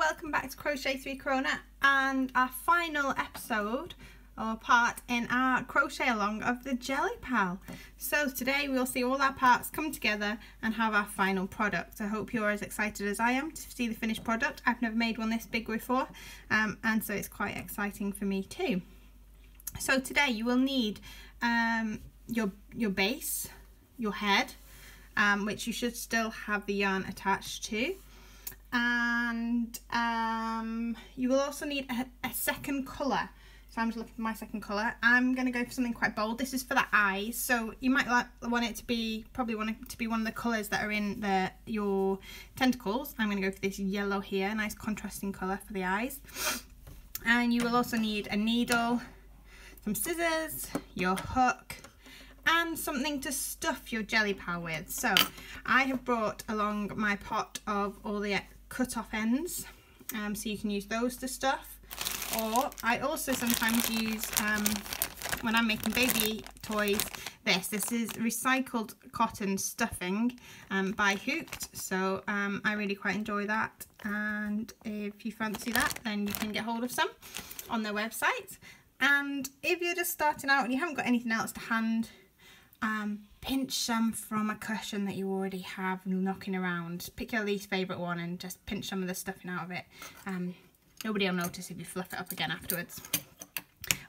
welcome back to Crochet 3 Corona and our final episode or part in our crochet along of the JellyPal. So today we'll see all our parts come together and have our final product. I hope you're as excited as I am to see the finished product. I've never made one this big before and so it's quite exciting for me too. So today you will need your base, your head, which you should still have the yarn attached to. And you will also need a second colour. So I'm just looking for my second colour. I'm going to go for something quite bold. This is for the eyes, so you might want it to be one of the colours that are in your tentacles. I'm going to go for this yellow here, nice contrasting colour for the eyes. And you will also need a needle, some scissors, your hook, and something to stuff your JellyPal with. So I have brought along my pot of all the cut off ends, so you can use those to stuff, or I also sometimes use when I'm making baby toys this is recycled cotton stuffing by Hooked, so I really quite enjoy that, and if you fancy that then you can get hold of some on their website. And if you're just starting out and you haven't got anything else to hand, pinch some from a cushion that you already have knocking around. Pick your least favourite one and just pinch some of the stuffing out of it. Nobody will notice if you fluff it up again afterwards.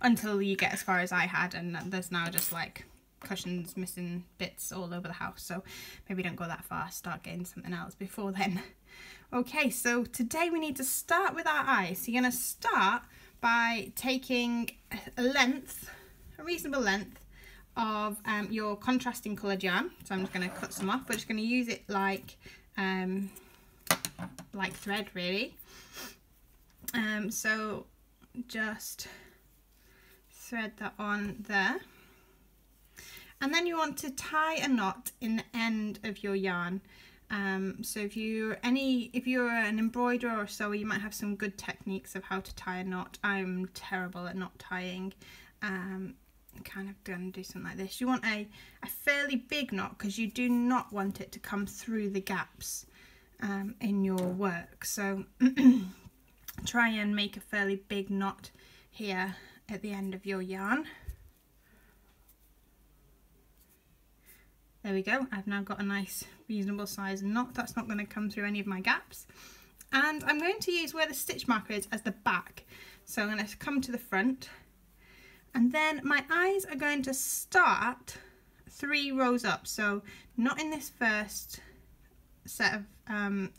Until you get as far as I had, and there's now just like cushions missing bits all over the house. So maybe don't go that far, start getting something else before then. Okay, so today we need to start with our eyes. So you're going to start by taking a reasonable length of your contrasting coloured yarn. So I'm just going to cut some off. We're just going to use it like thread really. So just thread that on there, and then you want to tie a knot in the end of your yarn. So if you're an embroiderer or sewer, you might have some good techniques of how to tie a knot. I'm terrible at knot tying. Kind of going to do something like this. You want a fairly big knot because you do not want it to come through the gaps in your work. So try and make a fairly big knot here at the end of your yarn. There we go. I've now got a nice reasonable size knot that's not going to come through any of my gaps. And I'm going to use where the stitch marker is as the back. So I'm going to come to the front. And then my eyes are going to start 3 rows up, so not in this first set of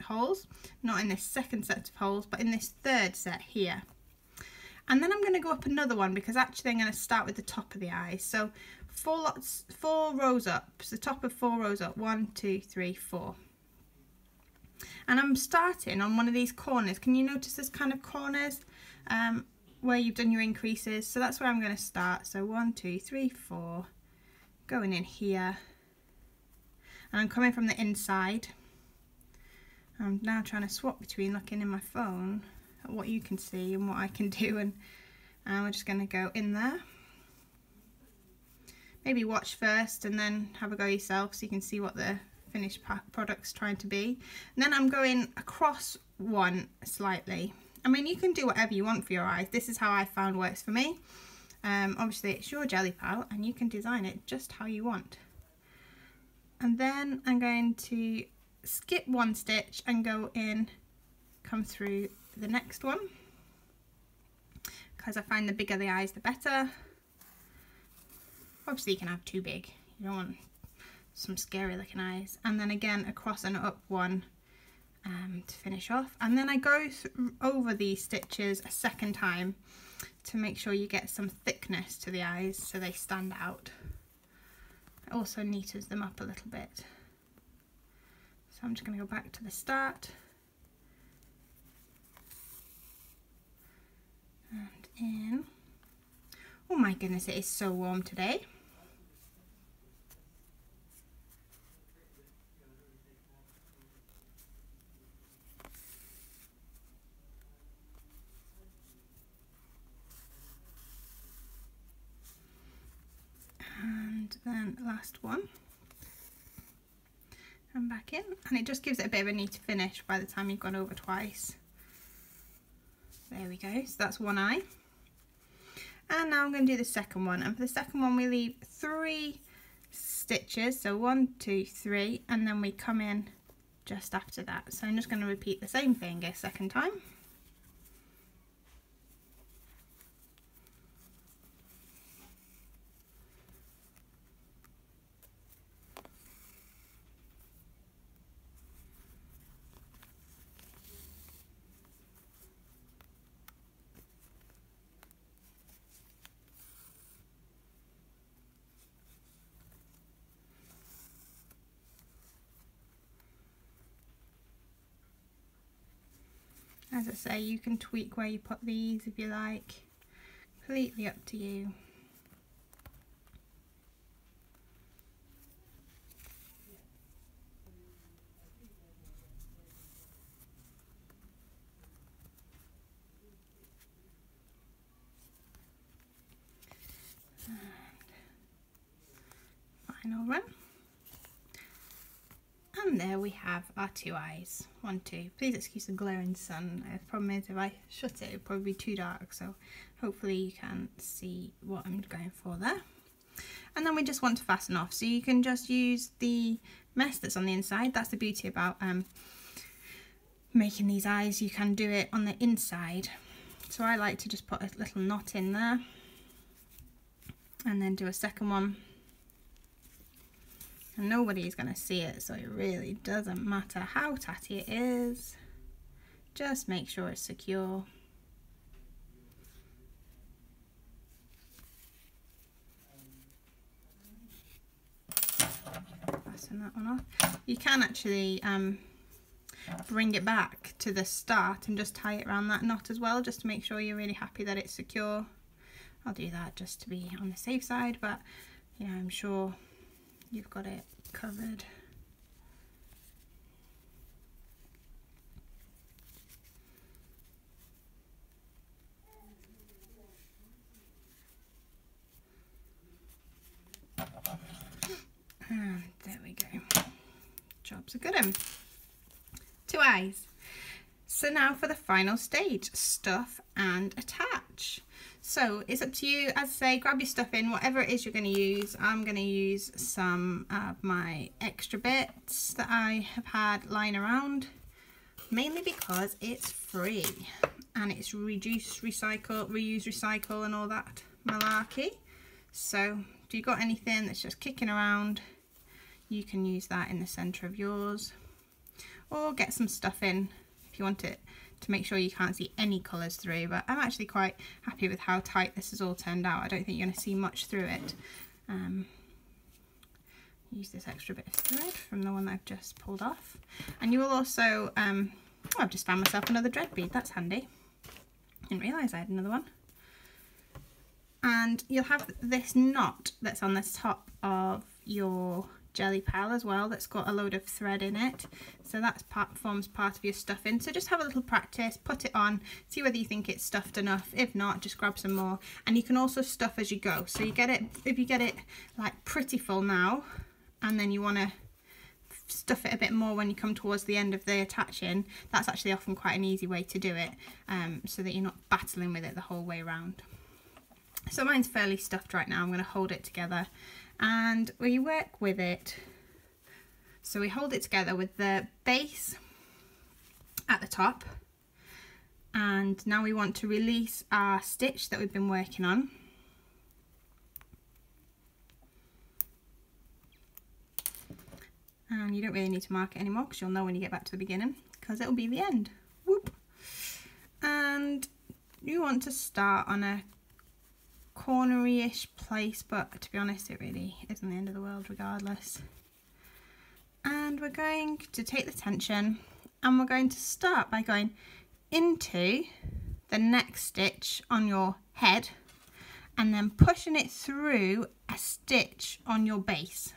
holes, not in this second set of holes, but in this third set here. And then I'm going to go up another one because actually I'm going to start with the top of the eye. So 4 rows up, so the top of 4 rows up, 1, 2, 3, 4. And I'm starting on one of these corners. Can you notice there's kind of corners where you've done your increases? So that's where I'm going to start. So 1, 2, 3, 4, going in here, and I'm coming from the inside. I'm now trying to swap between looking in my phone at what you can see and what I can do, and we're just going to go in there. Maybe watch first and then have a go yourself so you can see what the finished product's trying to be. And then I'm going across one slightly. I mean, you can do whatever you want for your eyes. This is how I found works for me. Obviously it's your JellyPal and you can design it just how you want. And then I'm going to skip one stitch and go in, come through the next one, because I find the bigger the eyes the better. Obviously you can have too big, you don't want some scary looking eyes. And then again across and up one to finish off, and then I go over these stitches a second time to make sure you get some thickness to the eyes so they stand out. It also neatens them up a little bit. So I'm just going to go back to the start and in. Oh my goodness, it is so warm today. And then the last one, and back in, and it just gives it a bit of a neat finish by the time you've gone over twice. There we go, so that's one eye. And now I'm going to do the second one, and for the second one we leave 3 stitches, so 1, 2, 3, and then we come in just after that. So I'm just going to repeat the same thing a second time. As I say, you can tweak where you put these if you like, completely up to you. And final run. And there we have our 2 eyes. 1, 2. Please excuse the glaring sun. The problem is if I shut it, it'll probably be too dark. So hopefully you can see what I'm going for there. And then we just want to fasten off. So you can just use the mesh that's on the inside. That's the beauty about making these eyes. You can do it on the inside. So I like to just put a little knot in there. And then do a second one. And nobody's going to see it, so it really doesn't matter how tatty it is. Just make sure it's secure. Fasten that one off. You can actually bring it back to the start and just tie it around that knot as well, just to make sure you're really happy that it's secure. I'll do that just to be on the safe side, but yeah, I'm sure you've got it covered. And there we go. Job's a good one. 2 eyes. So now for the final stage, stuff and attach. So it's up to you. As I say, grab your stuff in, whatever it is you're going to use. I'm going to use some of my extra bits that I have had lying around, mainly because it's free and it's reduce, recycle, reuse, recycle and all that malarkey. So if you've got anything that's just kicking around, you can use that in the centre of yours, or get some stuff in if you want it to make sure you can't see any colours through. But I'm actually quite happy with how tight this has all turned out. I don't think you're going to see much through it. Use this extra bit of thread from the one that I've just pulled off, and you will also oh, I've just found myself another dread bead. That's handy. Didn't realise I had another one. And you'll have this knot that's on the top of your JellyPal as well, that's got a load of thread in it, so that forms part of your stuffing. So just have a little practice, put it on, see whether you think it's stuffed enough. If not, just grab some more, and you can also stuff as you go. So you get it, if you get it like pretty full now, and then you want to stuff it a bit more when you come towards the end of the attaching, that's actually often quite an easy way to do it, so that you're not battling with it the whole way around. So mine's fairly stuffed right now. I'm going to hold it together and we work with it. So we hold it together with the base at the top, and now we want to release our stitch that we've been working on. And you don't really need to mark it anymore because you'll know when you get back to the beginning, because it'll be the end. Whoop. And you want to start on a cornery-ish place, but to be honest it really isn't the end of the world regardless. And we're going to take the tension and we're going to start by going into the next stitch on your head and then pushing it through a stitch on your base.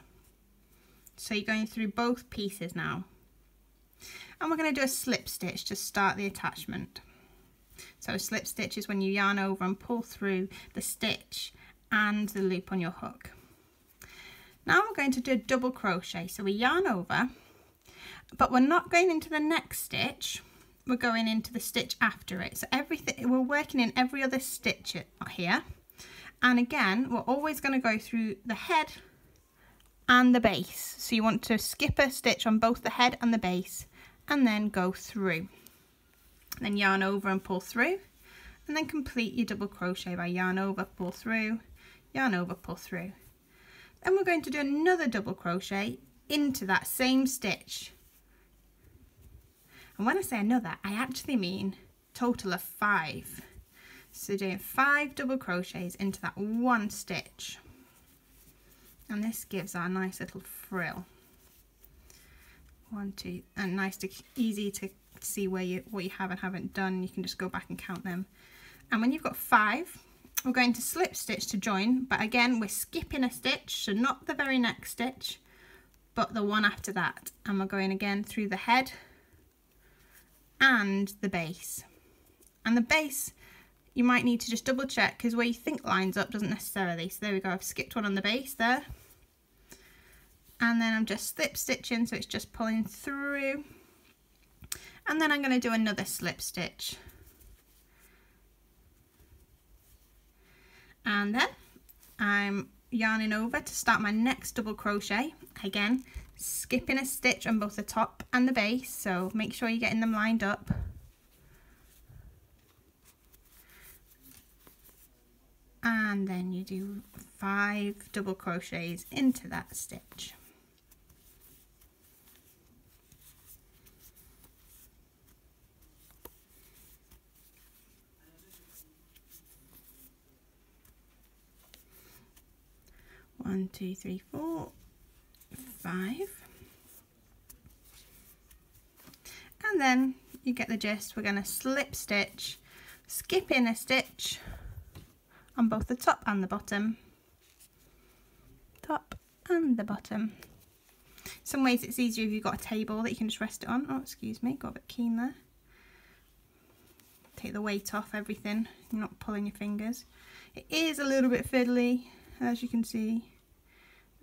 So you're going through both pieces now, and we're going to do a slip stitch to start the attachment. So a slip stitch is when you yarn over and pull through the stitch and the loop on your hook. Now we're going to do a double crochet. So we yarn over, but we're not going into the next stitch, we're going into the stitch after it. So everything, we're working in every other stitch here. And again, we're always going to go through the head and the base. So you want to skip a stitch on both the head and the base and then go through. Then yarn over and pull through, and then complete your double crochet by yarn over, pull through, yarn over, pull through. Then we're going to do another double crochet into that same stitch. And when I say another, I actually mean total of 5. So doing 5 double crochets into that one stitch. And this gives our nice little frill. 1, 2, and nice to easy to see where what you have and haven't done. You can just go back and count them. And when you've got 5, we're going to slip stitch to join, but again we're skipping a stitch, so not the very next stitch, but the one after that. And we're going again through the head and the base. And the base, you might need to just double check, because where you think lines up doesn't necessarily. So there we go, I've skipped one on the base there. And then I'm just slip stitching, so it's just pulling through. And then I'm going to do another slip stitch. And then I'm yarning over to start my next double crochet. Again, skipping a stitch on both the top and the base, so make sure you're getting them lined up. And then you do 5 double crochets into that stitch. One, 2, 3, 4, 5. And then you get the gist. We're going to slip stitch, skip in a stitch on both the top and the bottom. Top and the bottom. Some ways it's easier if you've got a table that you can just rest it on. Oh, excuse me, got a bit keen there. Take the weight off everything. You're not pulling your fingers. It is a little bit fiddly, as you can see.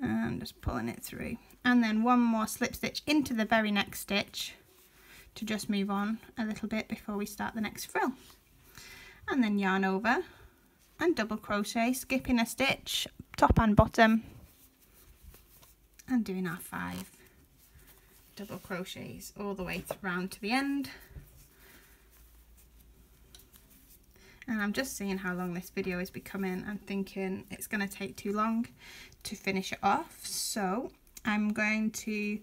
And just pulling it through, and then one more slip stitch into the very next stitch to just move on a little bit before we start the next frill, and then yarn over and double crochet, skipping a stitch top and bottom, and doing our 5 double crochets all the way round to the end. And I'm just seeing how long this video is becoming. I'm thinking it's going to take too long to finish it off. So I'm going to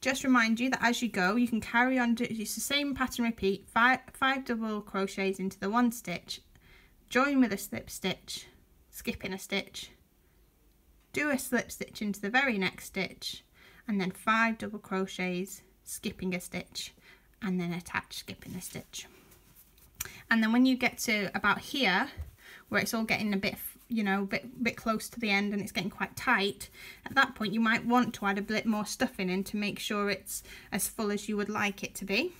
just remind you that as you go, you can carry on, it's the same pattern repeat, 5 double crochets into the one stitch, join with a slip stitch, skip in a stitch, do a slip stitch into the very next stitch, and then 5 double crochets, skipping a stitch, and then attach, skipping a stitch. And then when you get to about here, where it's all getting a bit, you know, bit close to the end and it's getting quite tight, at that point you might want to add a bit more stuffing in to make sure it's as full as you would like it to be.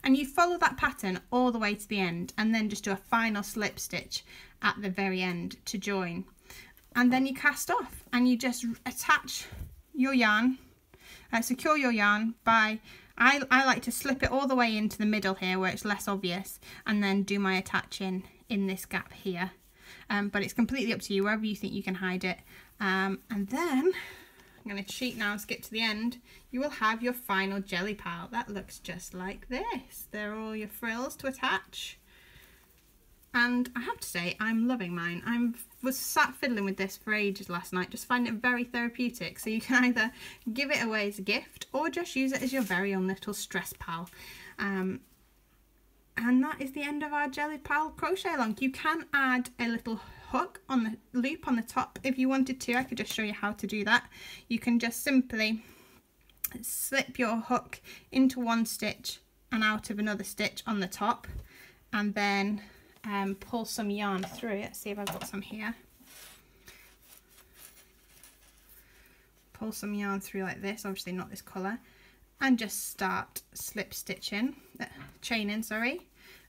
And you follow that pattern all the way to the end, and then just do a final slip stitch at the very end to join. And then you cast off and you just attach your yarn, secure your yarn by, I like to slip it all the way into the middle here where it's less obvious, and then do my attaching in this gap here. But it's completely up to you, wherever you think you can hide it. And then I'm going to cheat now and skip to the end. You will have your final JellyPal. That looks just like this. There are all your frills to attach. And I have to say, I'm loving mine. I was sat fiddling with this for ages last night, just finding it very therapeutic. So you can either give it away as a gift or just use it as your very own little stress pal. And that is the end of our JellyPal crochet along. You can add a little hook on the loop on the top if you wanted to. I could just show you how to do that. You can just simply slip your hook into one stitch and out of another stitch on the top, and then pull some yarn through. Let's see if I've got some here. Pull some yarn through like this, obviously not this colour, and just start slip stitching, chaining, sorry,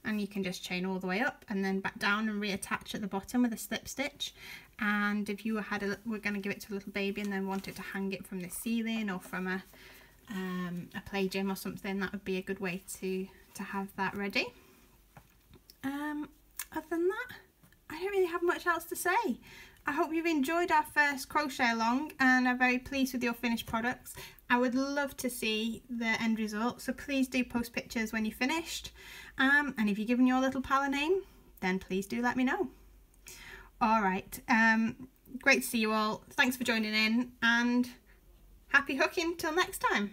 and you can just chain all the way up and then back down and reattach at the bottom with a slip stitch. And if you we're going to give it to a little baby and then wanted to hang it from the ceiling or from a play gym or something, that would be a good way to to have that ready. Other than that, I don't really have much else to say. I hope you've enjoyed our first crochet along and are very pleased with your finished products. I would love to see the end result, so please do post pictures when you're finished. And if you're giving your little pal a name, then please do let me know. Alright, great to see you all. Thanks for joining in and happy hooking till next time.